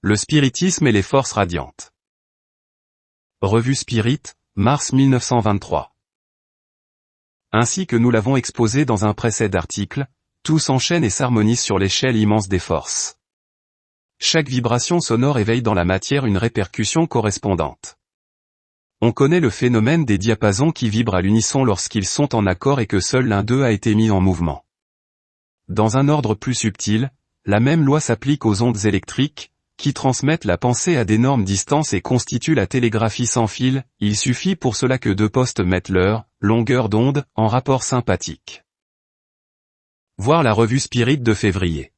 Le spiritisme et les forces radiantes. Revue Spirit, mars 1923. Ainsi que nous l'avons exposé dans un précédent article, tout s'enchaîne et s'harmonise sur l'échelle immense des forces. Chaque vibration sonore éveille dans la matière une répercussion correspondante. On connaît le phénomène des diapasons qui vibrent à l'unisson lorsqu'ils sont en accord et que seul l'un d'eux a été mis en mouvement. Dans un ordre plus subtil, la même loi s'applique aux ondes électriques, qui transmettent la pensée à d'énormes distances et constituent la télégraphie sans fil. Il suffit pour cela que deux postes mettent leur longueur d'onde en rapport sympathique. Voir la revue Spirit de février.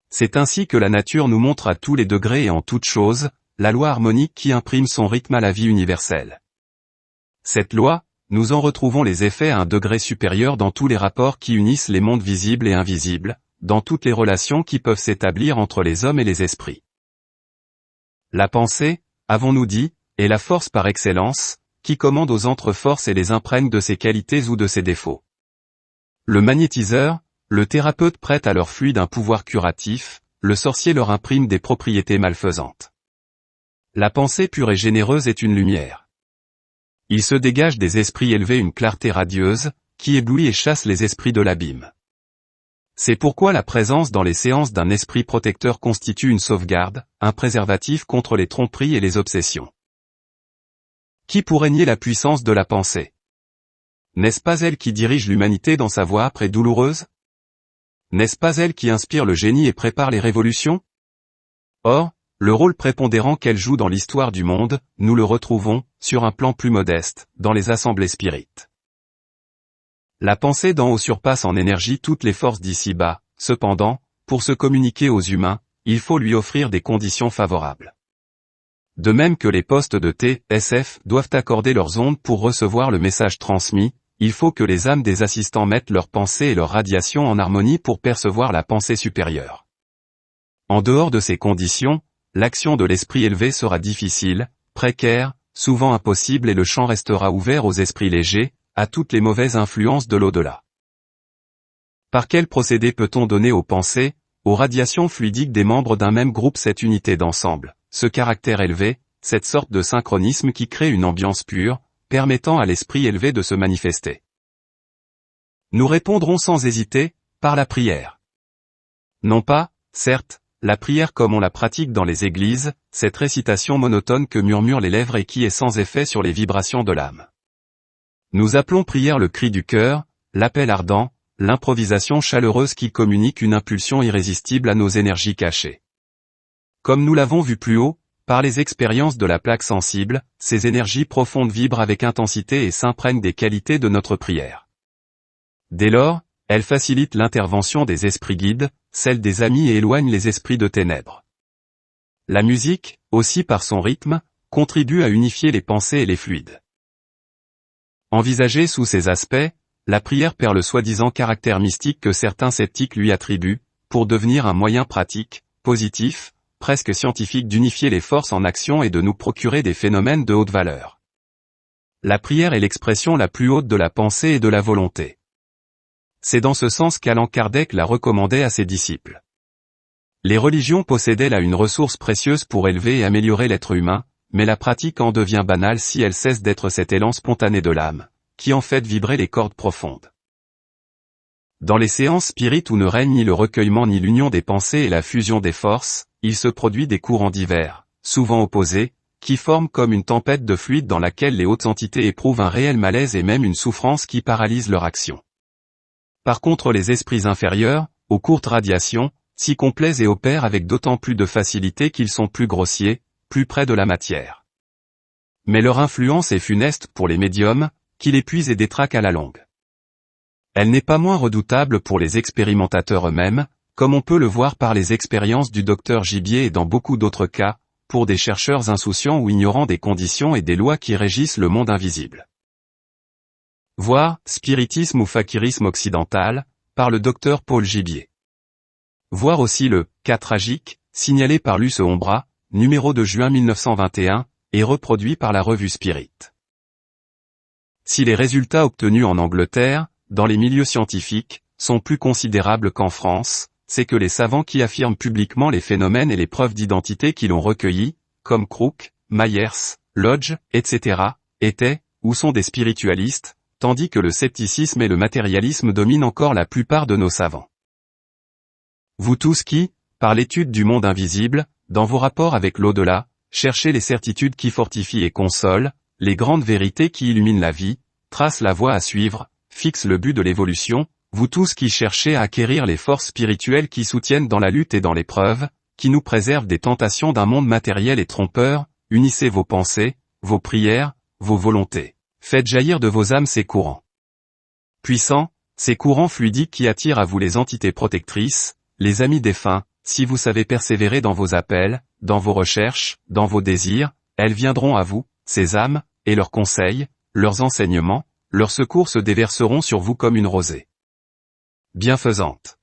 C'est ainsi que la nature nous montre à tous les degrés et en toutes choses, la loi harmonique qui imprime son rythme à la vie universelle. Cette loi, nous en retrouvons les effets à un degré supérieur dans tous les rapports qui unissent les mondes visibles et invisibles, dans toutes les relations qui peuvent s'établir entre les hommes et les esprits. La pensée, avons-nous dit, est la force par excellence, qui commande aux entre-forces et les imprègne de ses qualités ou de ses défauts. Le magnétiseur, le thérapeute prête à leur fluide un pouvoir curatif, le sorcier leur imprime des propriétés malfaisantes. La pensée pure et généreuse est une lumière. Il se dégage des esprits élevés une clarté radieuse, qui éblouit et chasse les esprits de l'abîme. C'est pourquoi la présence dans les séances d'un esprit protecteur constitue une sauvegarde, un préservatif contre les tromperies et les obsessions. Qui pourrait nier la puissance de la pensée? N'est-ce pas elle qui dirige l'humanité dans sa voie âpre et douloureuse? N'est-ce pas elle qui inspire le génie et prépare les révolutions? Or, le rôle prépondérant qu'elle joue dans l'histoire du monde, nous le retrouvons, sur un plan plus modeste, dans les assemblées spirites. La pensée d'en haut surpasse en énergie toutes les forces d'ici-bas, cependant, pour se communiquer aux humains, il faut lui offrir des conditions favorables. De même que les postes de TSF doivent accorder leurs ondes pour recevoir le message transmis, il faut que les âmes des assistants mettent leurs pensées et leurs radiations en harmonie pour percevoir la pensée supérieure. En dehors de ces conditions, l'action de l'esprit élevé sera difficile, précaire, souvent impossible et le champ restera ouvert aux esprits légers, à toutes les mauvaises influences de l'au-delà. Par quel procédé peut-on donner aux pensées, aux radiations fluidiques des membres d'un même groupe cette unité d'ensemble, ce caractère élevé, cette sorte de synchronisme qui crée une ambiance pure, permettant à l'esprit élevé de se manifester? Nous répondrons sans hésiter, par la prière. Non pas, certes, la prière comme on la pratique dans les églises, cette récitation monotone que murmurent les lèvres et qui est sans effet sur les vibrations de l'âme. Nous appelons prière le cri du cœur, l'appel ardent, l'improvisation chaleureuse qui communique une impulsion irrésistible à nos énergies cachées. Comme nous l'avons vu plus haut, par les expériences de la plaque sensible, ces énergies profondes vibrent avec intensité et s'imprègnent des qualités de notre prière. Dès lors, elles facilitent l'intervention des esprits guides, celle des amis et éloignent les esprits de ténèbres. La musique, aussi par son rythme, contribue à unifier les pensées et les fluides. Envisagée sous ces aspects, la prière perd le soi-disant caractère mystique que certains sceptiques lui attribuent, pour devenir un moyen pratique, positif, presque scientifique d'unifier les forces en action et de nous procurer des phénomènes de haute valeur. La prière est l'expression la plus haute de la pensée et de la volonté. C'est dans ce sens qu'Allan Kardec l'a recommandé à ses disciples. Les religions possédaient là une ressource précieuse pour élever et améliorer l'être humain, mais la pratique en devient banale si elle cesse d'être cet élan spontané de l'âme, qui en fait vibrer les cordes profondes. Dans les séances spirites où ne règne ni le recueillement ni l'union des pensées et la fusion des forces, il se produit des courants divers, souvent opposés, qui forment comme une tempête de fluide dans laquelle les hautes entités éprouvent un réel malaise et même une souffrance qui paralyse leur action. Par contre les esprits inférieurs, aux courtes radiations, s'y complaisent et opèrent avec d'autant plus de facilité qu'ils sont plus grossiers, plus près de la matière. Mais leur influence est funeste pour les médiums, qui l'épuisent et détraquent à la longue. Elle n'est pas moins redoutable pour les expérimentateurs eux-mêmes, comme on peut le voir par les expériences du docteur Gibier et dans beaucoup d'autres cas, pour des chercheurs insouciants ou ignorants des conditions et des lois qui régissent le monde invisible. Voir Spiritisme ou Fakirisme occidental, par le docteur Paul Gibier. Voir aussi le cas tragique, signalé par Luce Ombra, numéro de juin 1921, et reproduit par la revue Spirit. Si les résultats obtenus en Angleterre, dans les milieux scientifiques, sont plus considérables qu'en France, c'est que les savants qui affirment publiquement les phénomènes et les preuves d'identité qu'ils ont recueillis, comme Crook, Myers, Lodge, etc., étaient, ou sont des spiritualistes, tandis que le scepticisme et le matérialisme dominent encore la plupart de nos savants. Vous tous qui, par l'étude du monde invisible, dans vos rapports avec l'au-delà, cherchez les certitudes qui fortifient et consolent, les grandes vérités qui illuminent la vie, tracent la voie à suivre, fixent le but de l'évolution, vous tous qui cherchez à acquérir les forces spirituelles qui soutiennent dans la lutte et dans l'épreuve, qui nous préservent des tentations d'un monde matériel et trompeur, unissez vos pensées, vos prières, vos volontés. Faites jaillir de vos âmes ces courants puissants, ces courants fluidiques qui attirent à vous les entités protectrices, les amis défunts. Si vous savez persévérer dans vos appels, dans vos recherches, dans vos désirs, elles viendront à vous, ces âmes, et leurs conseils, leurs enseignements, leurs secours se déverseront sur vous comme une rosée bienfaisante.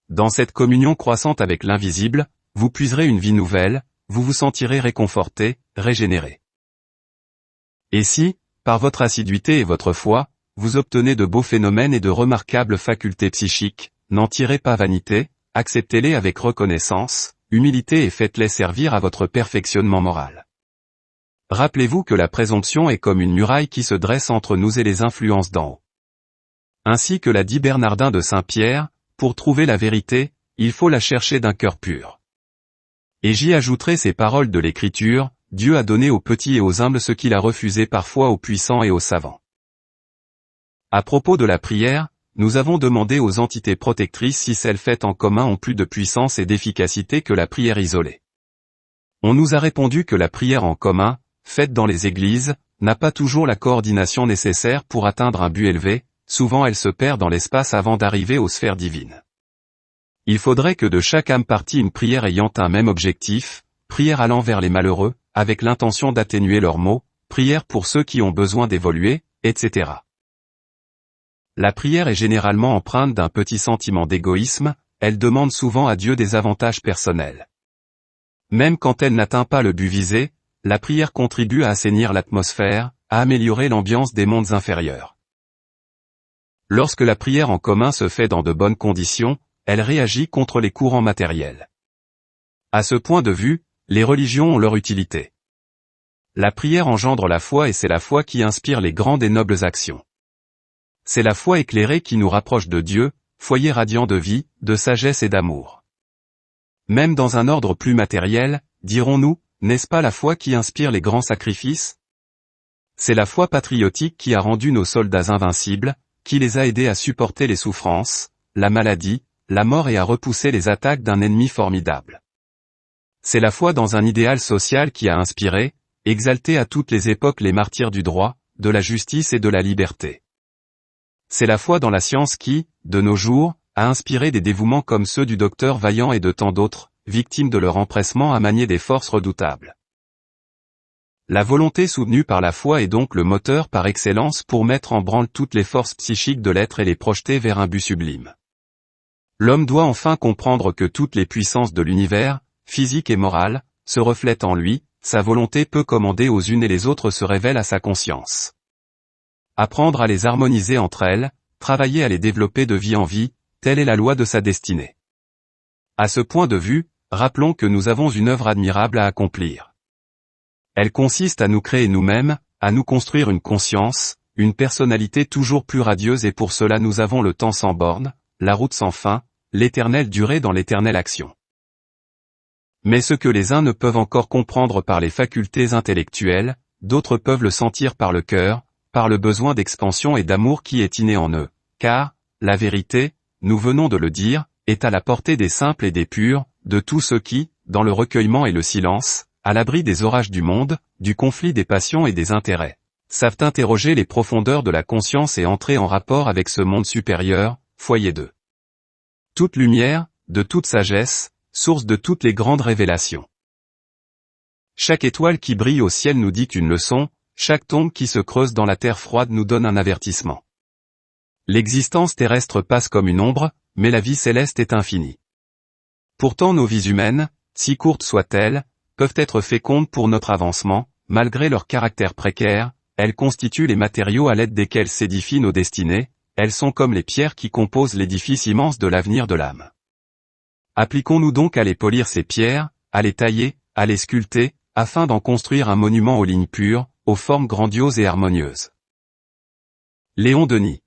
Dans cette communion croissante avec l'invisible, vous puiserez une vie nouvelle, vous vous sentirez réconforté, régénéré. Et si, par votre assiduité et votre foi, vous obtenez de beaux phénomènes et de remarquables facultés psychiques, n'en tirez pas vanité, acceptez-les avec reconnaissance, humilité et faites-les servir à votre perfectionnement moral. Rappelez-vous que la présomption est comme une muraille qui se dresse entre nous et les influences d'en haut. Ainsi que l'a dit Bernardin de Saint-Pierre, pour trouver la vérité, il faut la chercher d'un cœur pur. Et j'y ajouterai ces paroles de l'Écriture, Dieu a donné aux petits et aux humbles ce qu'il a refusé parfois aux puissants et aux savants. À propos de la prière, nous avons demandé aux entités protectrices si celles faites en commun ont plus de puissance et d'efficacité que la prière isolée. On nous a répondu que la prière en commun, faite dans les églises, n'a pas toujours la coordination nécessaire pour atteindre un but élevé, souvent elle se perd dans l'espace avant d'arriver aux sphères divines. Il faudrait que de chaque âme partie une prière ayant un même objectif, prière allant vers les malheureux, avec l'intention d'atténuer leurs maux, prière pour ceux qui ont besoin d'évoluer, etc. La prière est généralement empreinte d'un petit sentiment d'égoïsme, elle demande souvent à Dieu des avantages personnels. Même quand elle n'atteint pas le but visé, la prière contribue à assainir l'atmosphère, à améliorer l'ambiance des mondes inférieurs. Lorsque la prière en commun se fait dans de bonnes conditions, elle réagit contre les courants matériels. À ce point de vue, les religions ont leur utilité. La prière engendre la foi et c'est la foi qui inspire les grandes et nobles actions. C'est la foi éclairée qui nous rapproche de Dieu, foyer radiant de vie, de sagesse et d'amour. Même dans un ordre plus matériel, dirons-nous, n'est-ce pas la foi qui inspire les grands sacrifices? C'est la foi patriotique qui a rendu nos soldats invincibles, qui les a aidés à supporter les souffrances, la maladie, la mort et à repousser les attaques d'un ennemi formidable. C'est la foi dans un idéal social qui a inspiré, exalté à toutes les époques les martyrs du droit, de la justice et de la liberté. C'est la foi dans la science qui, de nos jours, a inspiré des dévouements comme ceux du docteur Vaillant et de tant d'autres, victimes de leur empressement à manier des forces redoutables. La volonté soutenue par la foi est donc le moteur par excellence pour mettre en branle toutes les forces psychiques de l'être et les projeter vers un but sublime. L'homme doit enfin comprendre que toutes les puissances de l'univers, physique et morale, se reflètent en lui, sa volonté peu commandée aux unes et les autres se révèle à sa conscience. Apprendre à les harmoniser entre elles, travailler à les développer de vie en vie, telle est la loi de sa destinée. À ce point de vue, rappelons que nous avons une œuvre admirable à accomplir. Elle consiste à nous créer nous-mêmes, à nous construire une conscience, une personnalité toujours plus radieuse et pour cela nous avons le temps sans borne, la route sans fin, l'éternelle durée dans l'éternelle action. Mais ce que les uns ne peuvent encore comprendre par les facultés intellectuelles, d'autres peuvent le sentir par le cœur, par le besoin d'expansion et d'amour qui est inné en eux, car, la vérité, nous venons de le dire, est à la portée des simples et des purs, de tous ceux qui, dans le recueillement et le silence, à l'abri des orages du monde, du conflit des passions et des intérêts, savent interroger les profondeurs de la conscience et entrer en rapport avec ce monde supérieur, foyer de toute lumière, de toute sagesse, source de toutes les grandes révélations. Chaque étoile qui brille au ciel nous dit une leçon, chaque tombe qui se creuse dans la terre froide nous donne un avertissement. L'existence terrestre passe comme une ombre, mais la vie céleste est infinie. Pourtant nos vies humaines, si courtes soient-elles, peuvent être fécondes pour notre avancement, malgré leur caractère précaire, elles constituent les matériaux à l'aide desquels s'édifient nos destinées, elles sont comme les pierres qui composent l'édifice immense de l'avenir de l'âme. Appliquons-nous donc à les polir ces pierres, à les tailler, à les sculpter, afin d'en construire un monument aux lignes pures, aux formes grandioses et harmonieuses. Léon Denis.